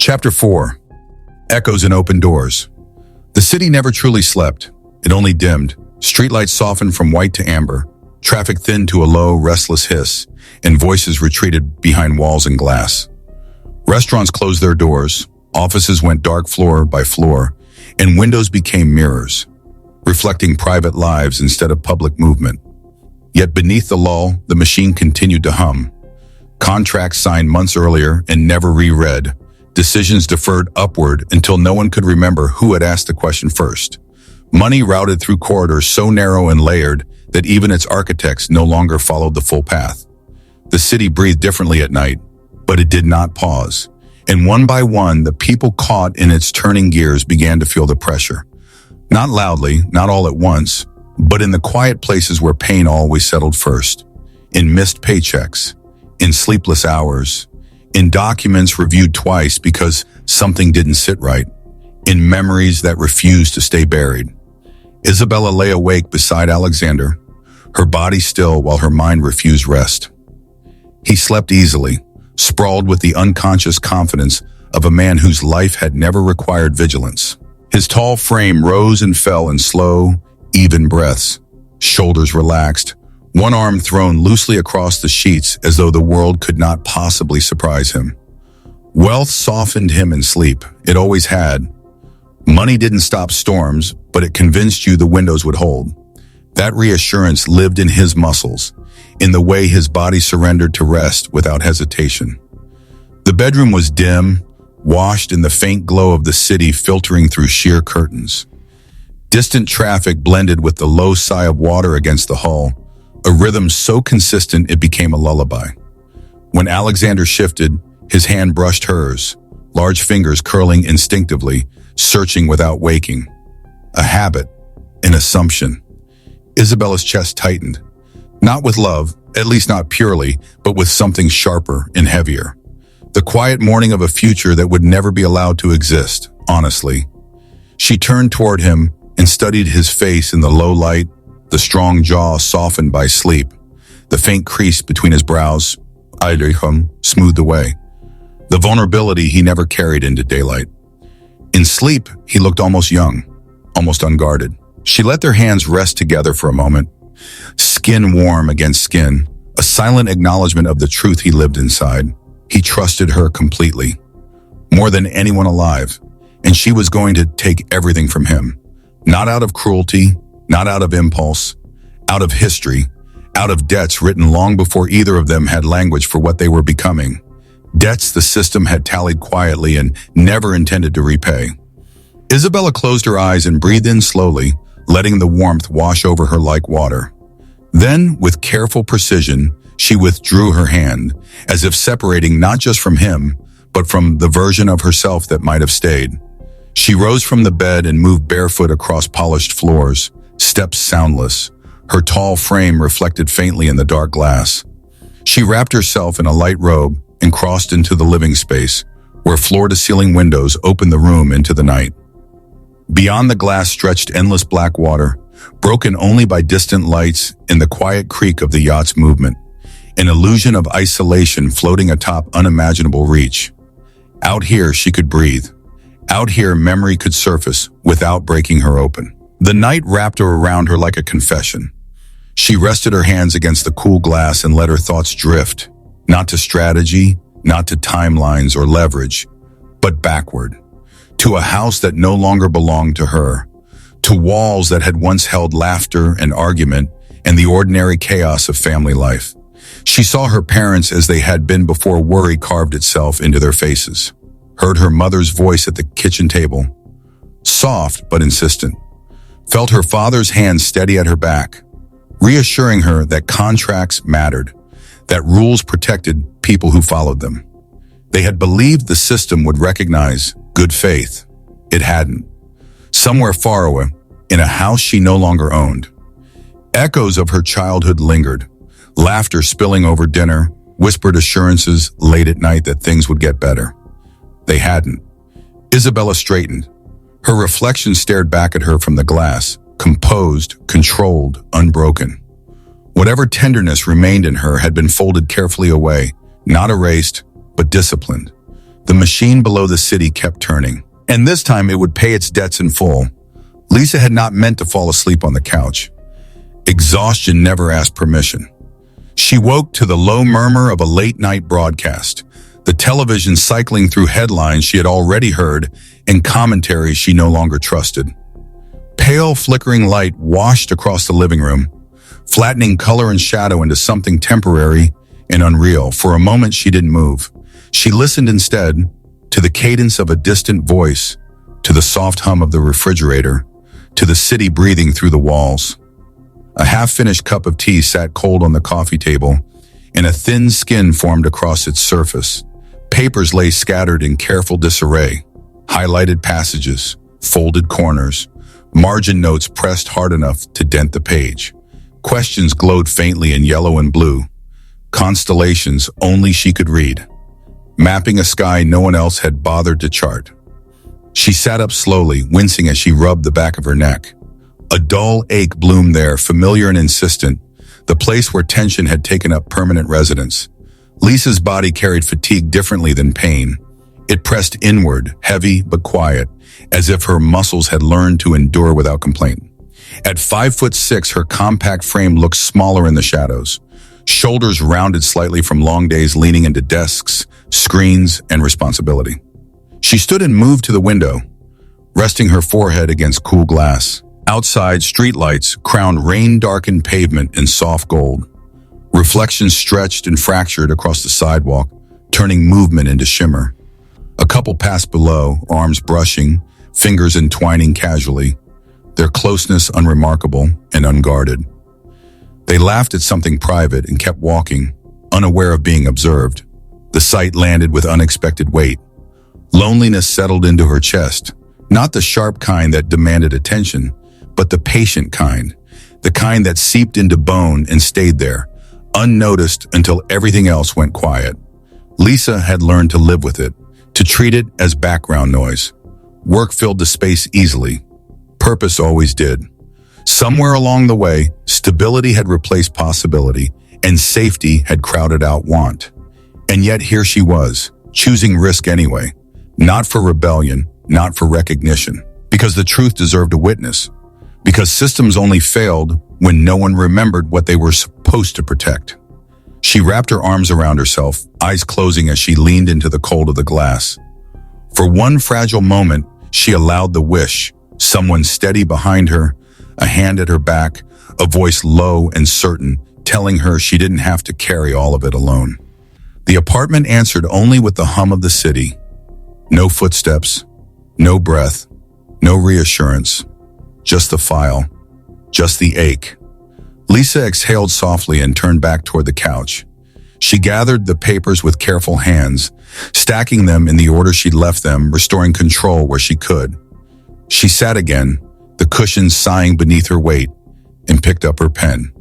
Chapter 4. Echoes and Open Doors. The city never truly slept. It only dimmed. Streetlights softened from white to amber. Traffic thinned to a low, restless hiss, and voices retreated behind walls and glass. Restaurants closed their doors. Offices went dark floor by floor, and windows became mirrors, reflecting private lives instead of public movement. Yet beneath the lull, the machine continued to hum. Contracts signed months earlier and never reread. Decisions deferred upward until no one could remember who had asked the question first. Money routed through corridors so narrow and layered that even its architects no longer followed the full path. The city breathed differently at night, but it did not pause. And one by one, the people caught in its turning gears began to feel the pressure. Not loudly, not all at once, but in the quiet places where pain always settled first. In missed paychecks, in sleepless hours, in documents reviewed twice because something didn't sit right, in memories that refused to stay buried. Isabella lay awake beside Alexander, her body still while her mind refused rest. He slept easily, sprawled with the unconscious confidence of a man whose life had never required vigilance. His tall frame rose and fell in slow, even breaths, shoulders relaxed, one arm thrown loosely across the sheets as though the world could not possibly surprise him. Wealth softened him in sleep. It always had. Money didn't stop storms, but it convinced you the windows would hold. That reassurance lived in his muscles, in the way his body surrendered to rest without hesitation. The bedroom was dim, washed in the faint glow of the city filtering through sheer curtains. Distant traffic blended with the low sigh of water against the hull, a rhythm so consistent it became a lullaby. When Alexander shifted, his hand brushed hers, large fingers curling instinctively, searching without waking. A habit, an assumption. Isabella's chest tightened. Not with love, at least not purely, but with something sharper and heavier. The quiet mourning of a future that would never be allowed to exist, honestly. She turned toward him and studied his face in the low light, the strong jaw softened by sleep, the faint crease between his brows, smoothed away. The vulnerability he never carried into daylight. In sleep, he looked almost young, almost unguarded. She let their hands rest together for a moment, skin warm against skin, a silent acknowledgement of the truth he lived inside. He trusted her completely, more than anyone alive, and she was going to take everything from him. Not out of cruelty, not out of impulse, out of history, out of debts written long before either of them had language for what they were becoming. Debts the system had tallied quietly and never intended to repay. Isabella closed her eyes and breathed in slowly, letting the warmth wash over her like water. Then, with careful precision, she withdrew her hand, as if separating not just from him, but from the version of herself that might have stayed. She rose from the bed and moved barefoot across polished floors, steps soundless, her tall frame reflected faintly in the dark glass. She wrapped herself in a light robe and crossed into the living space, where floor-to-ceiling windows opened the room into the night. Beyond the glass stretched endless black water, broken only by distant lights and the quiet creak of the yacht's movement, an illusion of isolation floating atop unimaginable reach. Out here she could breathe. Out here memory could surface without breaking her open. The night wrapped her around her like a confession. She rested her hands against the cool glass and let her thoughts drift, not to strategy, not to timelines or leverage, but backward, to a house that no longer belonged to her, to walls that had once held laughter and argument and the ordinary chaos of family life. She saw her parents as they had been before worry carved itself into their faces, heard her mother's voice at the kitchen table, soft but insistent, felt her father's hand steady at her back, reassuring her that contracts mattered, that rules protected people who followed them. They had believed the system would recognize good faith. It hadn't. Somewhere far away, in a house she no longer owned. Echoes of her childhood lingered, laughter spilling over dinner, whispered assurances late at night that things would get better. They hadn't. Isabella straightened. Her reflection stared back at her from the glass, composed, controlled, unbroken. Whatever tenderness remained in her had been folded carefully away, not erased, but disciplined. The machine below the city kept turning, and this time it would pay its debts in full. Lisa had not meant to fall asleep on the couch. Exhaustion never asked permission. She woke to the low murmur of a late-night broadcast, the television cycling through headlines she had already heard and commentaries she no longer trusted. Pale, flickering light washed across the living room, flattening color and shadow into something temporary and unreal. For a moment, she didn't move. She listened instead to the cadence of a distant voice, to the soft hum of the refrigerator, to the city breathing through the walls. A half-finished cup of tea sat cold on the coffee table, and a thin skin formed across its surface. Papers lay scattered in careful disarray, highlighted passages, folded corners, margin notes pressed hard enough to dent the page. Questions glowed faintly in yellow and blue, constellations only she could read, mapping a sky no one else had bothered to chart. She sat up slowly, wincing as she rubbed the back of her neck. A dull ache bloomed there, familiar and insistent, the place where tension had taken up permanent residence. Lisa's body carried fatigue differently than pain. It pressed inward, heavy but quiet, as if her muscles had learned to endure without complaint. At 5'6", her compact frame looked smaller in the shadows, shoulders rounded slightly from long days leaning into desks, screens, and responsibility. She stood and moved to the window, resting her forehead against cool glass. Outside, streetlights crowned rain-darkened pavement in soft gold. Reflections stretched and fractured across the sidewalk, turning movement into shimmer. A couple passed below, arms brushing, fingers entwining casually, their closeness unremarkable and unguarded. They laughed at something private and kept walking, unaware of being observed. The sight landed with unexpected weight. Loneliness settled into her chest, not the sharp kind that demanded attention, but the patient kind, the kind that seeped into bone and stayed there, unnoticed until everything else went quiet. Lisa had learned to live with it, to treat it as background noise. Work filled the space easily. Purpose always did. Somewhere along the way, stability had replaced possibility, and safety had crowded out want. And yet here she was, choosing risk anyway, not for rebellion, not for recognition, because the truth deserved a witness, because systems only failed when no one remembered what they were supposed to protect. She wrapped her arms around herself, eyes closing as she leaned into the cold of the glass. For one fragile moment, she allowed the wish, someone steady behind her, a hand at her back, a voice low and certain, telling her she didn't have to carry all of it alone. The apartment answered only with the hum of the city. No footsteps, no breath, no reassurance, just the file, just the ache. Lisa exhaled softly and turned back toward the couch. She gathered the papers with careful hands, stacking them in the order she'd left them, restoring control where she could. She sat again, the cushions sighing beneath her weight, and picked up her pen.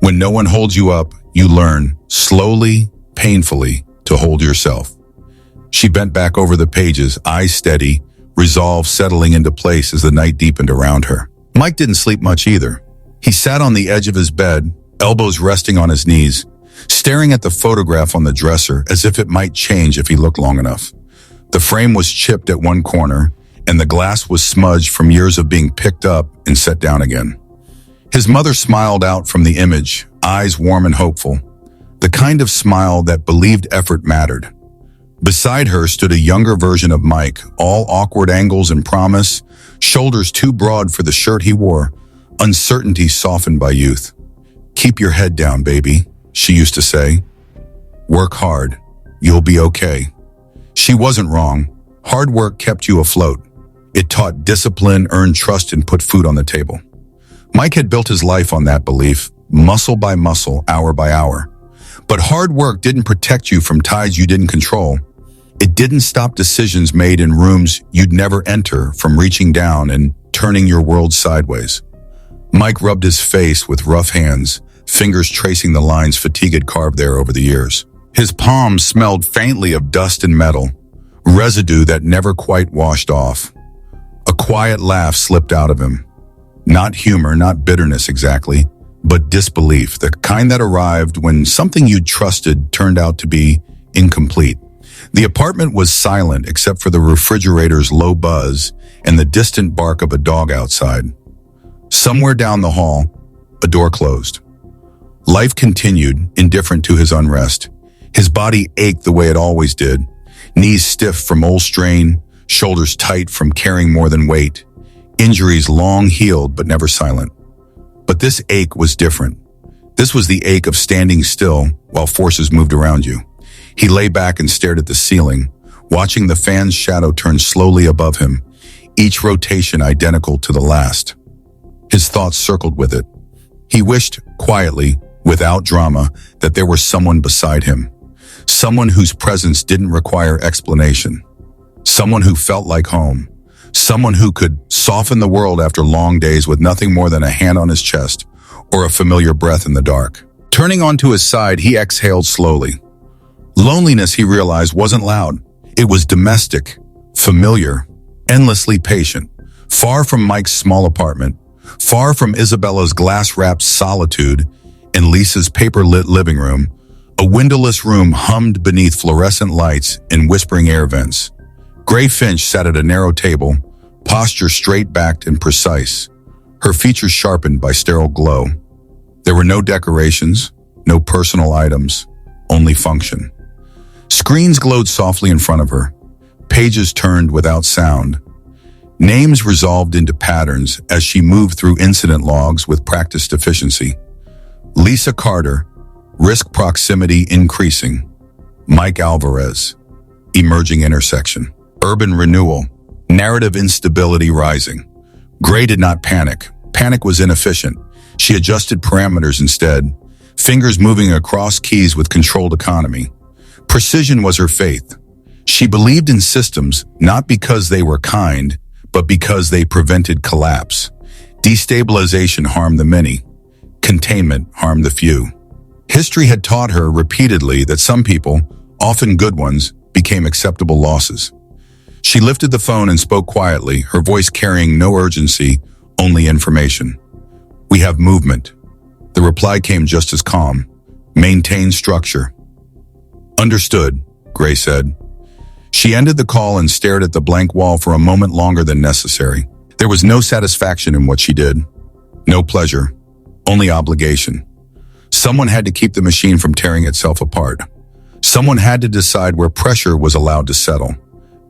When no one holds you up, you learn, slowly, painfully, to hold yourself. She bent back over the pages, eyes steady, resolve settling into place as the night deepened around her. Mike didn't sleep much either. He sat on the edge of his bed, elbows resting on his knees, staring at the photograph on the dresser as if it might change if he looked long enough. The frame was chipped at one corner, and the glass was smudged from years of being picked up and set down again. His mother smiled out from the image, eyes warm and hopeful, the kind of smile that believed effort mattered. Beside her stood a younger version of Mike, all awkward angles and promise, shoulders too broad for the shirt he wore, uncertainty softened by youth. "Keep your head down, baby," she used to say. "Work hard. You'll be okay." She wasn't wrong. Hard work kept you afloat. It taught discipline, earned trust, and put food on the table. Mike had built his life on that belief, muscle by muscle, hour by hour. But hard work didn't protect you from tides you didn't control. It didn't stop decisions made in rooms you'd never enter from reaching down and turning your world sideways. Mike rubbed his face with rough hands, fingers tracing the lines fatigue had carved there over the years. His palms smelled faintly of dust and metal, residue that never quite washed off. A quiet laugh slipped out of him. Not humor, not bitterness exactly, but disbelief, the kind that arrived when something you'd trusted turned out to be incomplete. The apartment was silent except for the refrigerator's low buzz and the distant bark of a dog outside. Somewhere down the hall, a door closed. Life continued, indifferent to his unrest. His body ached the way it always did, knees stiff from old strain, shoulders tight from carrying more than weight, injuries long healed but never silent. But this ache was different. This was the ache of standing still while forces moved around you. He lay back and stared at the ceiling, watching the fan's shadow turn slowly above him, each rotation identical to the last. His thoughts circled with it. He wished, quietly, without drama, that there was someone beside him. Someone whose presence didn't require explanation. Someone who felt like home. Someone who could soften the world after long days with nothing more than a hand on his chest or a familiar breath in the dark. Turning onto his side, he exhaled slowly. Loneliness, he realized, wasn't loud. It was domestic, familiar, endlessly patient. Far from Mike's small apartment, far from Isabella's glass-wrapped solitude and Lisa's paper-lit living room, a windowless room hummed beneath fluorescent lights and whispering air vents. Gray Finch sat at a narrow table, posture straight-backed and precise, her features sharpened by sterile glow. There were no decorations, no personal items, only function. Screens glowed softly in front of her, pages turned without sound. Names resolved into patterns as she moved through incident logs with practiced efficiency. Lisa Carter, risk proximity increasing. Mike Alvarez, emerging intersection. Urban renewal, narrative instability rising. Gray did not panic. Panic was inefficient. She adjusted parameters instead, fingers moving across keys with controlled economy. Precision was her faith. She believed in systems not because they were kind, but because they prevented collapse. Destabilization harmed the many. Containment harmed the few. History had taught her repeatedly that some people, often good ones, became acceptable losses. She lifted the phone and spoke quietly, her voice carrying no urgency, only information. "We have movement." The reply came just as calm. "Maintain structure." "Understood," Gray said. She ended the call and stared at the blank wall for a moment longer than necessary. There was no satisfaction in what she did. No pleasure. Only obligation. Someone had to keep the machine from tearing itself apart. Someone had to decide where pressure was allowed to settle.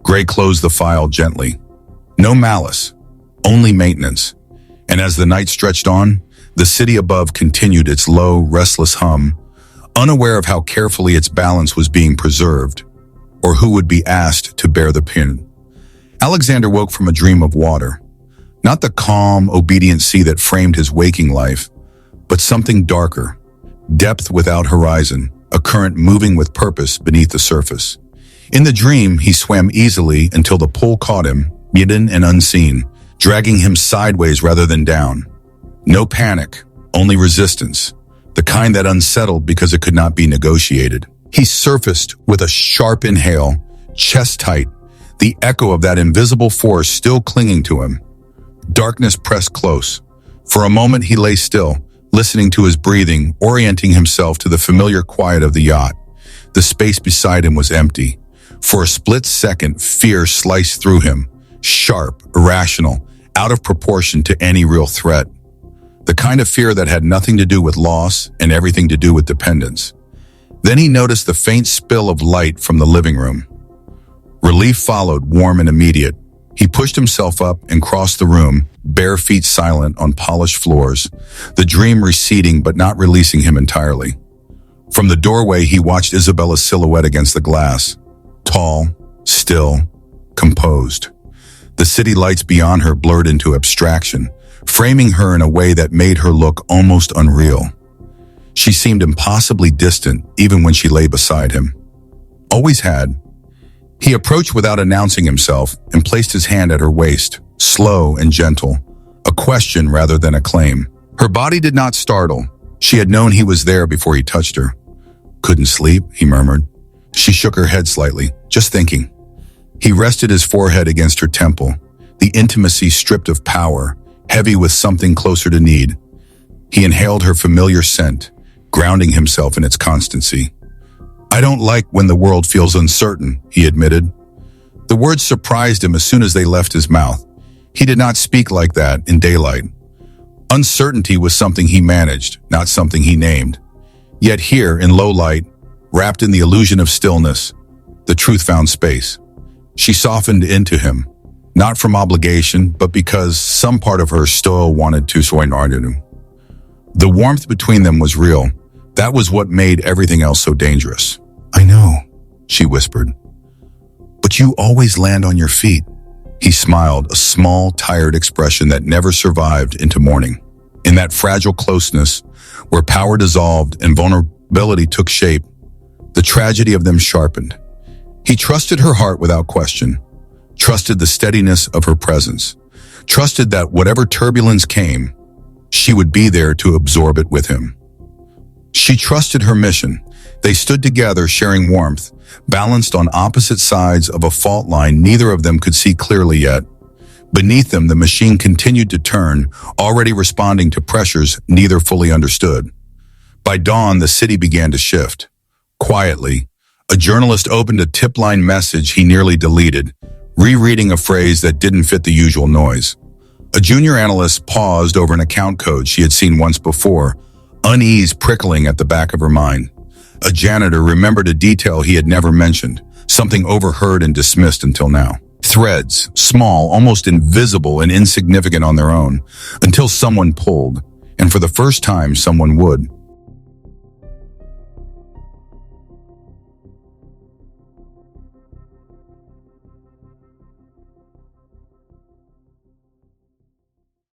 Gray closed the file gently. No malice, only maintenance. And as the night stretched on, the city above continued its low, restless hum, unaware of how carefully its balance was being preserved, or who would be asked to bear the pin. Alexander woke from a dream of water. Not the calm, obedient sea that framed his waking life, but something darker, depth without horizon, a current moving with purpose beneath the surface. In the dream, he swam easily until the pull caught him, hidden and unseen, dragging him sideways rather than down. No panic, only resistance, the kind that unsettled because it could not be negotiated. He surfaced with a sharp inhale, chest tight, the echo of that invisible force still clinging to him. Darkness pressed close. For a moment he lay still, listening to his breathing, orienting himself to the familiar quiet of the yacht. The space beside him was empty. For a split second, fear sliced through him, sharp, irrational, out of proportion to any real threat. The kind of fear that had nothing to do with loss and everything to do with dependence. Then he noticed the faint spill of light from the living room. Relief followed, warm and immediate. He pushed himself up and crossed the room, bare feet silent on polished floors, the dream receding but not releasing him entirely. From the doorway, he watched Isabella's silhouette against the glass. Tall, still, composed. The city lights beyond her blurred into abstraction, framing her in a way that made her look almost unreal. She seemed impossibly distant even when she lay beside him. Always had. He approached without announcing himself and placed his hand at her waist, slow and gentle, a question rather than a claim. Her body did not startle. She had known he was there before he touched her. "Couldn't sleep," he murmured. She shook her head slightly, just thinking. He rested his forehead against her temple, the intimacy stripped of power, heavy with something closer to need. He inhaled her familiar scent, grounding himself in its constancy. "I don't like when the world feels uncertain," he admitted. The words surprised him as soon as they left his mouth. He did not speak like that in daylight. Uncertainty was something he managed, not something he named. Yet here, in low light, wrapped in the illusion of stillness, the truth found space. She softened into him, not from obligation, but because some part of her still wanted to surrender him. The warmth between them was real. That was what made everything else so dangerous. "I know," she whispered. "But you always land on your feet." He smiled, a small, tired expression that never survived into morning. In that fragile closeness, where power dissolved and vulnerability took shape, the tragedy of them sharpened. He trusted her heart without question, trusted the steadiness of her presence, trusted that whatever turbulence came, she would be there to absorb it with him. She trusted her mission. They stood together, sharing warmth, balanced on opposite sides of a fault line neither of them could see clearly yet. Beneath them, the machine continued to turn, already responding to pressures neither fully understood. By dawn, the city began to shift. Quietly, a journalist opened a tip-line message he nearly deleted, rereading a phrase that didn't fit the usual noise. A junior analyst paused over an account code she had seen once before, unease prickling at the back of her mind. A janitor remembered a detail he had never mentioned, something overheard and dismissed until now. Threads, small, almost invisible and insignificant on their own, until someone pulled, and for the first time someone would.